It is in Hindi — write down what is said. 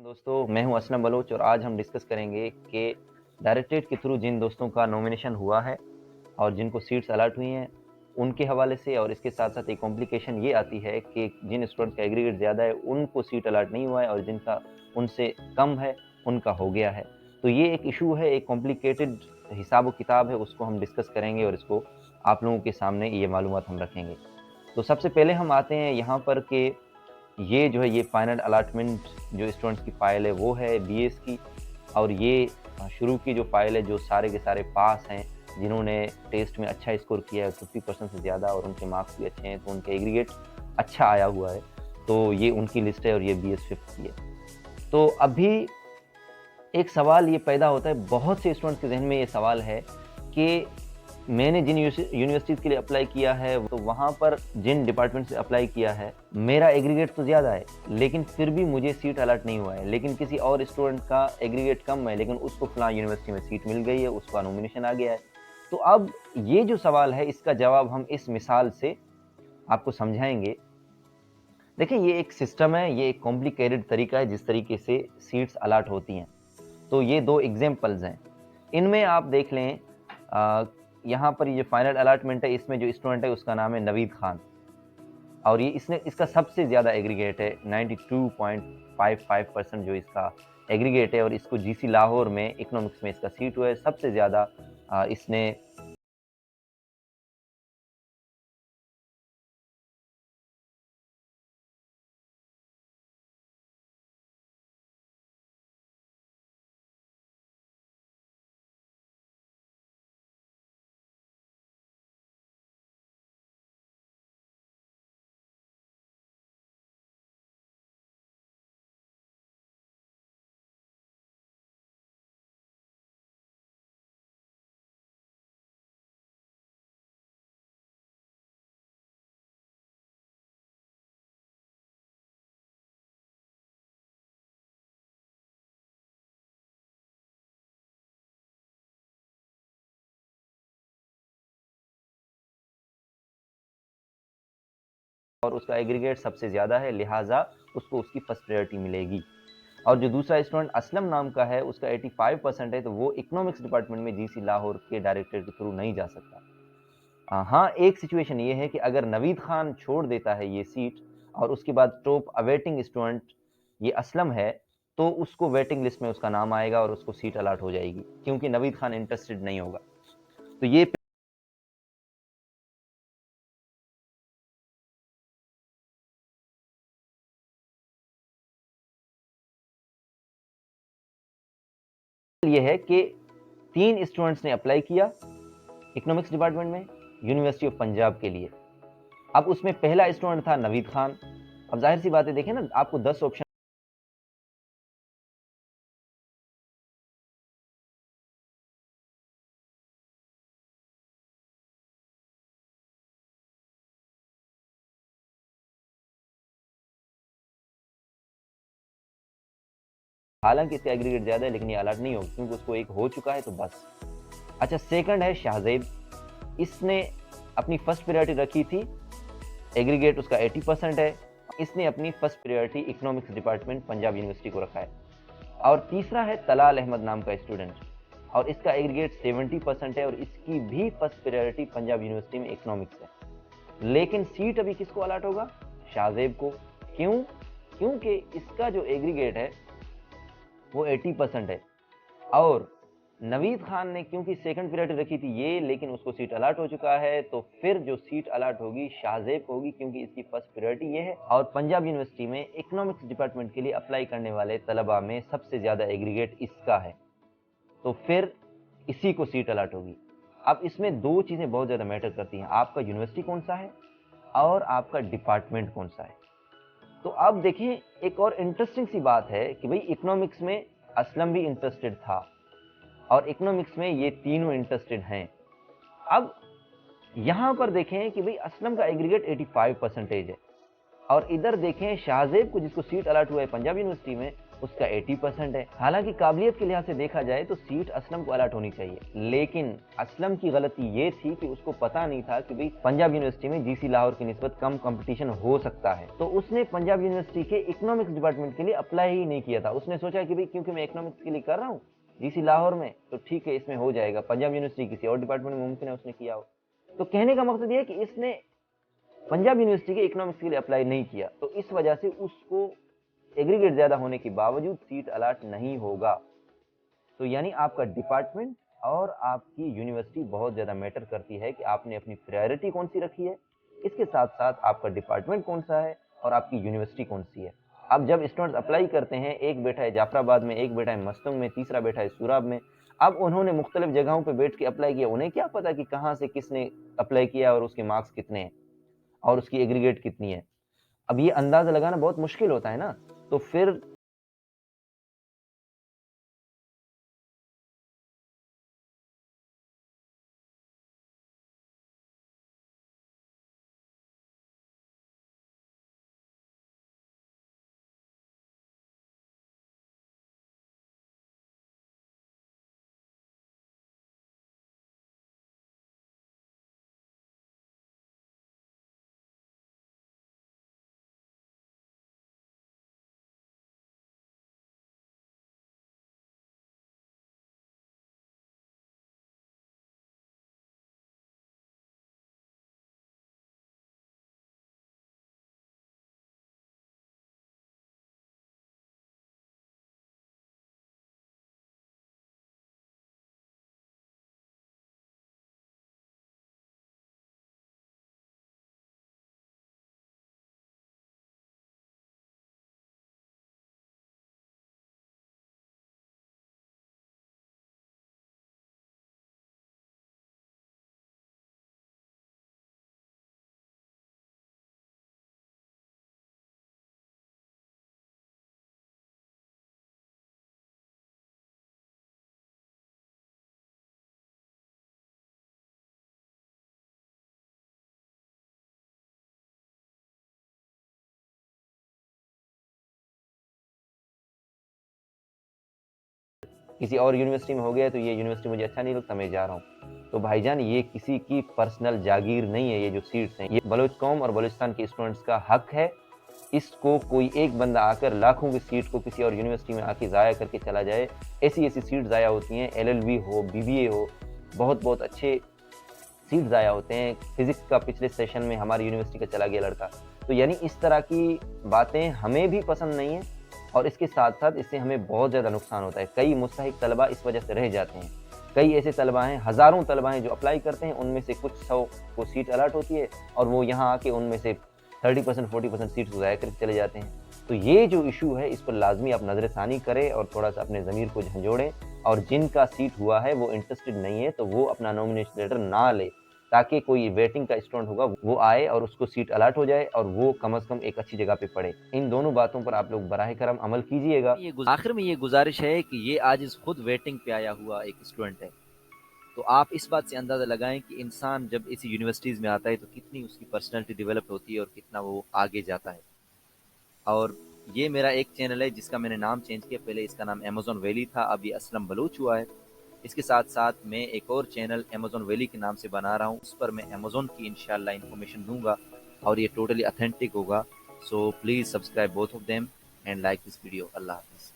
दोस्तों, मैं हूं असलम बलोच और आज हम डिस्कस करेंगे कि डायरेक्टरेट के थ्रू जिन दोस्तों का नॉमिनेशन हुआ है और जिनको सीट्स अलॉट हुई हैं उनके हवाले से। और इसके साथ साथ एक कॉम्प्लिकेशन ये आती है कि जिन स्टूडेंट्स का एग्रीगेट ज़्यादा है उनको सीट अलॉट नहीं हुआ है और जिनका उनसे कम है उनका हो गया है। तो ये एक इशू है, एक कॉम्प्लिकेटेड हिसाब किताब है, उसको हम डिस्कस करेंगे और इसको आप लोगों के सामने ये मालूमात हम रखेंगे। तो सबसे पहले हम आते हैं यहाँ पर कि ये जो है ये फाइनल अलॉटमेंट जो स्टूडेंट्स की फ़ाइल है वो है बीएस की। और ये शुरू की जो फ़ाइल है जो सारे के सारे पास हैं, जिन्होंने टेस्ट में अच्छा स्कोर किया है 50% से ज़्यादा और उनके मार्क्स भी अच्छे हैं, तो उनका एग्रीगेट अच्छा आया हुआ है, तो ये उनकी लिस्ट है और ये बीएस 5th की है। तो अभी एक सवाल ये पैदा होता है, बहुत से स्टूडेंट्स के ज़हन में ये सवाल है कि मैंने जिन यूनिवर्सिटीज़ के लिए अप्लाई किया है, तो वहाँ पर जिन डिपार्टमेंट से अप्लाई किया है, मेरा एग्रीगेट तो ज़्यादा है, लेकिन फिर भी मुझे सीट अलॉट नहीं हुआ है। लेकिन किसी और स्टूडेंट का एग्रीगेट कम है, लेकिन उसको फलां यूनिवर्सिटी में सीट मिल गई है, उसका नॉमिनेशन आ गया है। तो अब ये जो सवाल है, इसका जवाब हम इस मिसाल से आपको समझाएँगे। देखिए, ये एक सिस्टम है, ये एक कॉम्प्लिकेटेड तरीका है जिस तरीके से सीट्स अलॉट होती हैं। तो ये 2 एग्ज़ाम्पल्स हैं। इनमें आप देख लें, यहाँ पर ये जो फाइनल अलॉटमेंट है, इसमें जो स्टूडेंट है उसका नाम है नवीद खान और ये इसका सबसे ज़्यादा एग्रीगेट है, 92.55% जो इसका एग्रीगेट है और इसको जीसी लाहौर में इकोनॉमिक्स में इसका सीट हुआ है। सबसे ज़्यादा इसने और उसका एग्रीगेट सबसे ज़्यादा है, लिहाजा उसको उसकी फर्स्ट प्रायोरिटी मिलेगी। और जो दूसरा स्टूडेंट असलम नाम का है, उसका 85% है, तो वो इकोनॉमिक्स डिपार्टमेंट में जीसी लाहौर के डायरेक्टर के थ्रू नहीं जा सकता। हाँ, एक सिचुएशन ये है कि अगर नवीद खान छोड़ देता है ये सीट और उसके बाद टॉप अवेटिंग स्टूडेंट ये असलम है, तो उसको वेटिंग लिस्ट में उसका नाम आएगा और उसको सीट अलॉट हो जाएगी, क्योंकि नवीद खान इंटरेस्टेड नहीं होगा। तो ये ये है कि 3 स्टूडेंट्स ने अप्लाई किया इकोनॉमिक्स डिपार्टमेंट में यूनिवर्सिटी ऑफ पंजाब के लिए। अब उसमें पहला स्टूडेंट था नवीद खान। अब जाहिर सी बात है, देखें ना, आपको 10 ऑप्शन, हालांकि इसका एग्रीगेट ज्यादा है, लेकिन ये अलर्ट नहीं होगा क्योंकि उसको एक हो चुका है, तो बस। अच्छा, सेकंड है शाहजेब। इसने अपनी फर्स्ट प्रायोरिटी रखी थी, एग्रीगेट उसका 80% है। इसने अपनी first priority economics department Punjab university को रखा है। और तीसरा है तलाल अहमद नाम का स्टूडेंट और इसका एग्रीगेट 70% है और इसकी भी फर्स्ट प्रायोरिटी पंजाब यूनिवर्सिटी में इकोनॉमिक्स है। लेकिन सीट अभी किसको अलॉट होगा? शाहजेब को। क्यों? क्योंकि इसका जो एग्रीगेट है वो 80% है और नवीद खान ने क्योंकि सेकंड प्रायोरिटी रखी थी ये, लेकिन उसको सीट अलॉट हो चुका है, तो फिर जो सीट अलॉट होगी शाहजेब होगी, क्योंकि इसकी फर्स्ट प्रायोरिटी ये है। और पंजाब यूनिवर्सिटी में इकोनॉमिक्स डिपार्टमेंट के लिए अप्लाई करने वाले तलबा में सबसे ज्यादा एग्रीगेट इसका है, तो फिर इसी को सीट अलॉट होगी। अब इसमें 2 चीजें बहुत ज्यादा मैटर करती हैं, आपका यूनिवर्सिटी कौन सा है और आपका डिपार्टमेंट कौन सा है। तो अब देखें, एक और इंटरेस्टिंग सी बात है कि भाई इकोनॉमिक्स में असलम भी इंटरेस्टेड था और इकोनॉमिक्स में ये तीनों इंटरेस्टेड हैं। अब यहां पर देखें कि भाई असलम का एग्रीगेट 85% है और इधर देखें शाहजेब को, जिसको सीट अलॉट हुआ है पंजाब यूनिवर्सिटी में, उसका 80% है। हालांकि काबिलियत के लिहाज से देखा जाए तो सीट असलम को अलॉट होनी चाहिए, लेकिन असलम की गलती ये थी कि उसको पता नहीं था कि भाई पंजाब यूनिवर्सिटी में जीसी लाहौर की निस्बत कम कंपटीशन हो सकता है। तो उसने पंजाब यूनिवर्सिटी के इकोनॉमिक्स डिपार्टमेंट के लिए अप्लाई ही नहीं किया था। उसने सोचा कि भाई क्योंकि मैं इकोनॉमिक्स के लिए कर रहा हूँ जीसी लाहौर में, तो ठीक है इसमें हो जाएगा, पंजाब यूनिवर्सिटी किसी और डिपार्टमेंट में मुमकिन है उसने किया हो। तो कहने का मकसद यह है कि इसने पंजाब यूनिवर्सिटी के इकोनॉमिक्स के लिए अप्लाई नहीं किया, तो इस वजह से उसको एग्रीगेट ज्यादा होने के बावजूद सीट अलॉट नहीं होगा। तो यानी आपका डिपार्टमेंट और आपकी यूनिवर्सिटी बहुत ज्यादा मैटर करती है कि आपने अपनी प्रायोरिटी कौन सी रखी है, इसके साथ साथ आपका डिपार्टमेंट कौन सा है और आपकी यूनिवर्सिटी कौन सी है। अब जब स्टूडेंट्स अप्लाई करते हैं, एक बैठा है जाफराबाद में, एक बैठा है मस्तंग में, तीसरा बैठा है सूराब में, अब उन्होंने मुख्तलिफ जगहों पर बैठ के अप्लाई किया, उन्हें क्या पता कि कहाँ से किसने अप्लाई किया और उसके मार्क्स कितने हैं और उसकी एग्रीगेट कितनी है। अब ये अंदाजा लगाना बहुत मुश्किल होता है ना। तो फिर किसी और यूनिवर्सिटी में हो गया तो ये यूनिवर्सिटी मुझे अच्छा नहीं लगता, मैं जा रहा हूँ। तो भाईजान ये किसी की पर्सनल जागीर नहीं है, ये जो सीट्स हैं ये बलोच कौम और बलूचिस्तान के स्टूडेंट्स का हक है। इसको कोई एक बंदा आकर लाखों की सीट को किसी और यूनिवर्सिटी में आके ज़ाया करके चला जाए, ऐसी ऐसी सीट ज़ाया होती हैं, एलएलबी हो, बीबीए हो, बहुत बहुत अच्छे सीट ज़ाया होते हैं। फिजिक्स का पिछले सेशन में हमारी यूनिवर्सिटी का चला गया लड़का। तो यानी इस तरह की बातें हमें भी पसंद नहीं है और इसके साथ साथ इससे हमें बहुत ज़्यादा नुकसान होता है। कई मुस्तहिक तलबा इस वजह से रह जाते हैं। कई ऐसे तलबा हैं, हज़ारों तलबा हैं जो अप्लाई करते हैं, उनमें से कुछ 100 को सीट अलॉट होती है और वो यहाँ आके उनमें से 30% 40% सीट्स को ज़ाया करके चले जाते हैं। तो ये जो इशू है इस पर लाजमी आप नज़रसानी करें और थोड़ा सा अपने ज़मीर को झंझोड़ें, और जिनका सीट हुआ है वो इंटरेस्टेड नहीं है तो वो अपना नॉमिनेशन लेटर ना ले, ताकि कोई वेटिंग का स्टूडेंट होगा वो आए और उसको सीट अलॉट हो जाए और वो कम से कम एक अच्छी जगह पे पढ़े। इन दोनों बातों पर आप लोग बराह करम अमल कीजिएगा। आखिर में ये गुजारिश है कि ये आज खुद वेटिंग पे आया हुआ एक स्टूडेंट है, तो आप इस बात से अंदाज़ा लगाएं कि इंसान जब ऐसी यूनिवर्सिटीज़ में आता है तो कितनी उसकी पर्सनैलिटी डेवलप होती है और कितना वो आगे जाता है। और ये मेरा एक चैनल है जिसका मैंने नाम चेंज किया, पहले इसका नाम अमेज़न वैली था, अब ये असलम बलूच हुआ है। इसके साथ साथ मैं एक और चैनल अमेज़न वैली के नाम से बना रहा हूँ, उस पर मैं अमेज़न की इंशाल्लाह इन्फॉर्मेशन दूंगा और ये टोटली ऑथेंटिक होगा। So please subscribe both of them and like this video. अल्लाह हाफिज़।